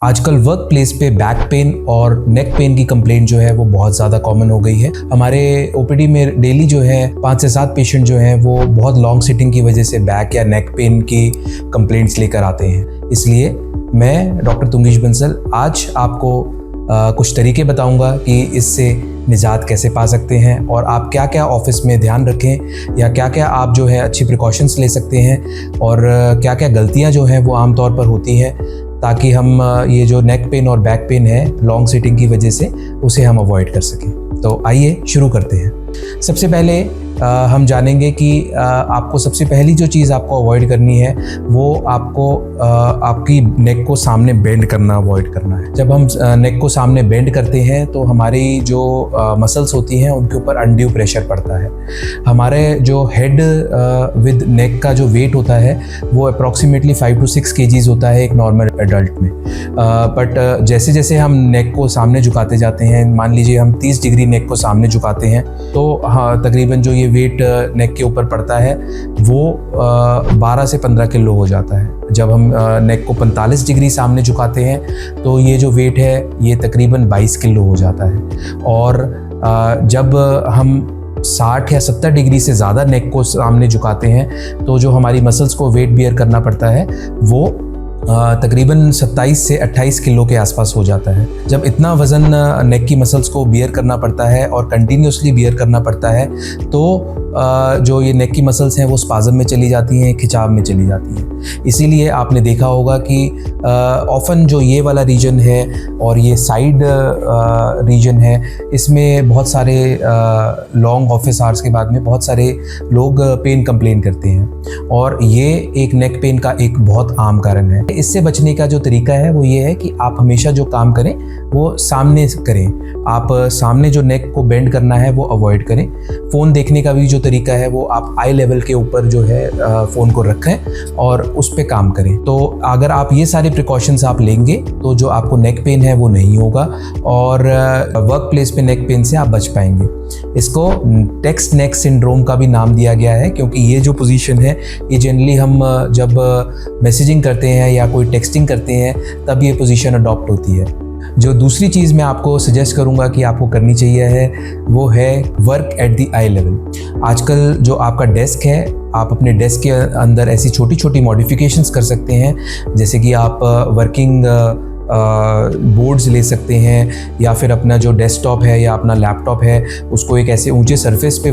आजकल work place पे back pain और नेक पेन की कंप्लेंट जो है वो बहुत ज़्यादा कॉमन हो गई है। हमारे ओपीडी में डेली जो है 5 से 7 पेशेंट जो हैं वो बहुत लॉन्ग सिटिंग की वजह से बैक या नेक पेन की कंप्लेंट्स लेकर आते हैं। इसलिए मैं डॉक्टर तुंगेश बंसल आज आपको कुछ तरीके बताऊंगा कि इससे निजात कैसे पा सकते हैं और आप क्या क्या ऑफिस में ध्यान रखें या क्या क्या आप जो है अच्छी प्रिकॉशंस ले सकते हैं और क्या क्या गलतियां जो हैं वो आमतौर पर होती हैं, ताकि हम ये जो नेक पेन और बैक पेन है लॉन्ग सिटिंग की वजह से उसे हम अवॉइड कर सकें। तो आइए शुरू करते हैं। सबसे पहले हम जानेंगे कि आपको सबसे पहली जो चीज़ आपको अवॉइड करनी है वो आपको आपकी नेक को सामने बेंड करना अवॉइड करना है। जब हम नेक को सामने बेंड करते हैं तो हमारी जो मसल्स होती हैं उनके ऊपर अनड्यू प्रेशर पड़ता है। हमारे जो हेड विद नेक का जो वेट होता है वो अप्रॉक्सीमेटली 5 to 6 kgs होता है एक नॉर्मल एडल्ट में। बट जैसे जैसे हम नेक को सामने झुकाते जाते हैं, मान लीजिए हम 30 डिग्री नेक को सामने झुकाते हैं तो तकरीबन जो ये वेट नेक के ऊपर पड़ता है वो 12 से 15 किलो हो जाता है। जब हम नेक को 45 डिग्री सामने झुकाते हैं तो ये जो वेट है ये तकरीबन 22 किलो हो जाता है। और जब हम 60 या 70 डिग्री से ज़्यादा नेक को सामने झुकाते हैं तो जो हमारी मसल्स को वेट बियर करना पड़ता है वो तकरीबन 27 से 28 किलो के आसपास हो जाता है। जब इतना वज़न नेक की मसल्स को बियर करना पड़ता है और कंटिन्यूसली बियर करना पड़ता है तो जो ये नेक की मसल्स हैं वो स्पाज़म में चली जाती हैं, खिंचाव में चली जाती हैं। इसीलिए आपने देखा होगा कि ऑफन जो ये वाला रीजन है और ये साइड रीजन है, इसमें बहुत सारे लॉन्ग ऑफिस आवर्स के बाद में बहुत सारे लोग पेन कंप्लेन करते हैं और ये एक नेक पेन का एक बहुत आम कारण है। इससे बचने का जो तरीका है वो ये है कि आप हमेशा जो काम करें वो सामने करें। आप सामने जो नेक को बेंड करना है वो अवॉइड करें। फ़ोन देखने का भी जो तरीका है वो आप आई लेवल के ऊपर जो है फ़ोन को रखें और उस पे काम करें। तो अगर आप ये सारे प्रिकॉशंस आप लेंगे तो जो आपको नेक पेन है वो नहीं होगा और वर्क प्लेस पे नेक पेन से आप बच पाएंगे। इसको टेक्स्ट नेक सिंड्रोम का भी नाम दिया गया है क्योंकि ये जो पोजीशन है ये जनरली हम जब मैसेजिंग करते हैं या कोई टेक्सटिंग करते हैं तब ये पोजीशन अडॉप्ट होती है। जो दूसरी चीज़ मैं आपको सजेस्ट करूंगा कि आपको करनी चाहिए है वो है work at the I level. आजकल जो आपका डेस्क है, आप अपने डेस्क के अंदर ऐसी छोटी छोटी मॉडिफिकेशंस कर सकते हैं, जैसे कि आप वर्किंग बोर्ड्स ले सकते हैं या फिर अपना जो डेस्कटॉप है या अपना लैपटॉप है उसको एक ऐसे ऊंचे सरफेस पे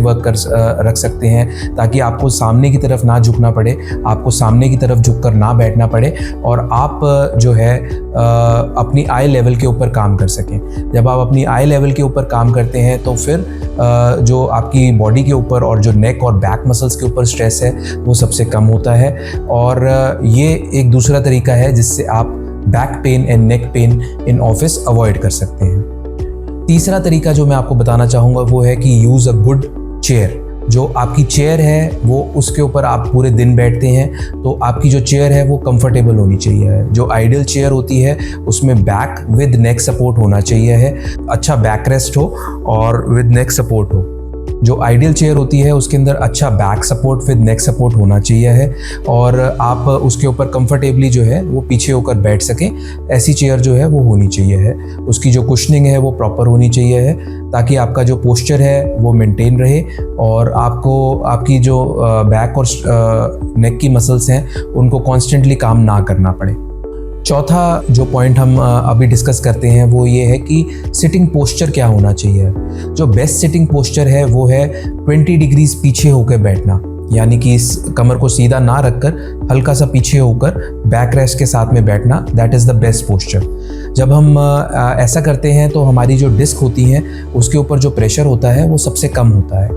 रख सकते हैं ताकि आपको सामने की तरफ ना झुकना पड़े, आपको सामने की तरफ झुककर ना बैठना पड़े और आप जो है अपनी आई लेवल के ऊपर काम कर सकें। जब आप अपनी आई लेवल के ऊपर काम करते हैं तो फिर जो आपकी बॉडी के ऊपर और जो नेक और बैक मसल्स के ऊपर स्ट्रेस है वो सबसे कम होता है और ये एक दूसरा तरीका है जिससे आप back pain and neck pain in office avoid कर सकते हैं। तीसरा तरीका जो मैं आपको बताना चाहूँगा वो है कि यूज़ अ गुड चेयर। जो आपकी चेयर है वो उसके ऊपर आप पूरे दिन बैठते हैं तो आपकी जो चेयर है वो कंफर्टेबल होनी चाहिए। जो आइडियल चेयर होती है उसमें बैक विद नेक सपोर्ट होना चाहिए है, अच्छा बैक रेस्ट हो और विद नेक सपोर्ट हो। जो आइडियल चेयर होती है उसके अंदर अच्छा back support with neck support होना चाहिए है और आप उसके ऊपर कंफर्टेबली जो है वो पीछे होकर बैठ सकें, ऐसी चेयर जो है वो होनी चाहिए है। उसकी जो कुशनिंग है वो प्रॉपर होनी चाहिए है ताकि आपका जो पोस्चर है वो मेंटेन रहे और आपको आपकी जो बैक और नेक की मसल्स हैं उनको कॉन्स्टेंटली काम ना करना पड़े। चौथा जो पॉइंट हम अभी डिस्कस करते हैं वो ये है कि सिटिंग पोस्चर क्या होना चाहिए। जो बेस्ट सिटिंग पोस्चर है वो है 20 डिग्रीज पीछे होकर बैठना, यानी कि इस कमर को सीधा ना रखकर हल्का सा पीछे होकर बैक रेस्ट के साथ में बैठना, that is the best posture. जब हम ऐसा करते हैं तो हमारी जो डिस्क होती है उसके ऊपर जो प्रेशर होता है वो सबसे कम होता है।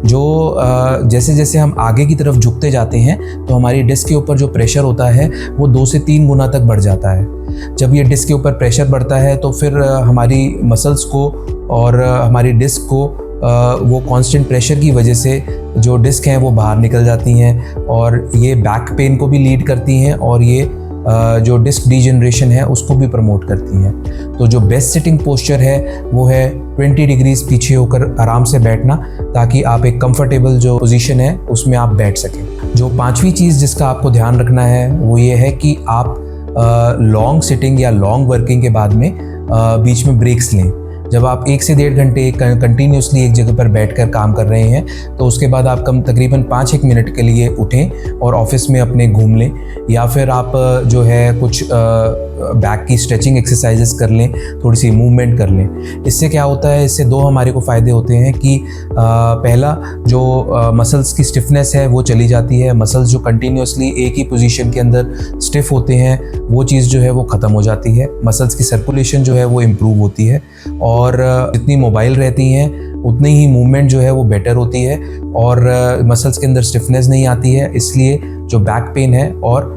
जो जैसे जैसे हम आगे की तरफ झुकते जाते हैं तो हमारी डिस्क के ऊपर जो प्रेशर होता है वो 2 से 3 गुना तक बढ़ जाता है। जब ये डिस्क के ऊपर प्रेशर बढ़ता है तो फिर हमारी मसल्स को और हमारी डिस्क को वो कांस्टेंट प्रेशर की वजह से जो डिस्क हैं वो बाहर निकल जाती हैं और ये बैक पेन को भी लीड करती हैं और ये जो डिस्क डीजनरेशन है उसको भी प्रमोट करती हैं। तो जो बेस्ट सिटिंग पोस्चर है वो है 20 डिग्रीज पीछे होकर आराम से बैठना ताकि आप एक कंफर्टेबल जो पोजीशन है उसमें आप बैठ सकें। जो पांचवी चीज़ जिसका आपको ध्यान रखना है वो ये है कि आप लॉन्ग सिटिंग या लॉन्ग वर्किंग के बाद में बीच में ब्रेक्स लें। जब आप 1 से 1.5 घंटे कंटिन्यूसली एक जगह पर बैठकर काम कर रहे हैं तो उसके बाद आप तकरीबन 5-1 मिनट के लिए उठें और ऑफिस में अपने घूम लें, या फिर आप जो है कुछ बैक की स्ट्रेचिंग एक्सरसाइजेस कर लें, थोड़ी सी मूवमेंट कर लें। इससे क्या होता है, इससे 2 हमारे को फ़ायदे होते हैं कि पहला जो मसल्स की स्टिफनेस है वो चली जाती है। मसल्स जो कंटिन्यूसली एक ही पोजीशन के अंदर स्टिफ होते हैं वो चीज़ जो है वो ख़त्म हो जाती है। मसल्स की सर्कुलेशन जो है वो इम्प्रूव होती है और जितनी मोबाइल रहती हैं उतनी ही मूवमेंट जो है वो बेटर होती है और मसल्स के अंदर स्टिफनेस नहीं आती है। इसलिए जो बैक पेन है और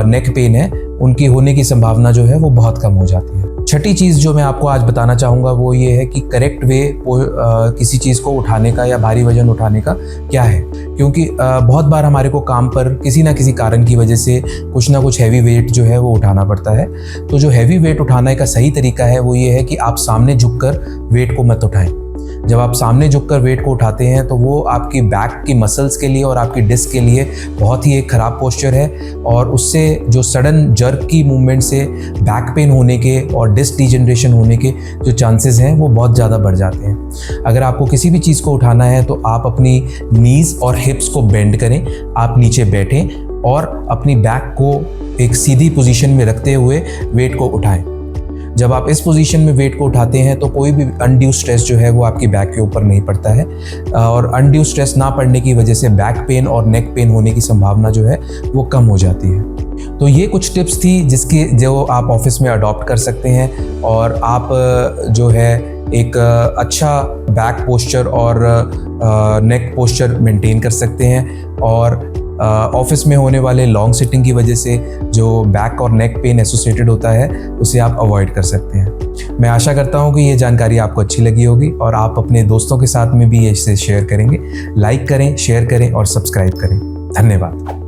नेक पेन है उनकी होने की संभावना जो है वो बहुत कम हो जाती है। छठी चीज़ जो मैं आपको आज बताना चाहूँगा वो ये है कि करेक्ट वे किसी चीज़ को उठाने का या भारी वजन उठाने का क्या है, क्योंकि बहुत बार हमारे को काम पर किसी ना किसी कारण की वजह से कुछ ना कुछ हैवी वेट जो है वो उठाना पड़ता है। तो जो हैवी वेट उठाने का सही तरीका है वो ये है कि आप सामने झुककर वेट को मत उठाएं। जब आप सामने झुककर वेट को उठाते हैं तो वो आपकी बैक की मसल्स के लिए और आपकी डिस्क के लिए बहुत ही एक ख़राब पोस्चर है और उससे जो सडन जर्क की मूवमेंट से बैक पेन होने के और डिस्क डिजनरेशन होने के जो चांसेस हैं वो बहुत ज़्यादा बढ़ जाते हैं। अगर आपको किसी भी चीज़ को उठाना है तो आप अपनी नीज़ और हिप्स को बेंड करें, आप नीचे बैठें और अपनी बैक को एक सीधी पोजीशन में रखते हुए वेट को उठाएं। जब आप इस पोजीशन में वेट को उठाते हैं तो कोई भी अनड्यू स्ट्रेस जो है वो आपकी बैक के ऊपर नहीं पड़ता है और अनड्यू स्ट्रेस ना पड़ने की वजह से बैक पेन और नेक पेन होने की संभावना जो है वो कम हो जाती है। तो ये कुछ टिप्स थी जो आप ऑफिस में अडॉप्ट कर सकते हैं और आप जो है एक अच्छा बैक पोस्चर और नेक पोस्चर मेंटेन कर सकते हैं और ऑफिस में होने वाले लॉन्ग सिटिंग की वजह से जो बैक और नेक पेन एसोसिएटेड होता है उसे आप अवॉइड कर सकते हैं। मैं आशा करता हूँ कि ये जानकारी आपको अच्छी लगी होगी और आप अपने दोस्तों के साथ में भी इसे शेयर करेंगे। लाइक करें, शेयर करें और सब्सक्राइब करें। धन्यवाद।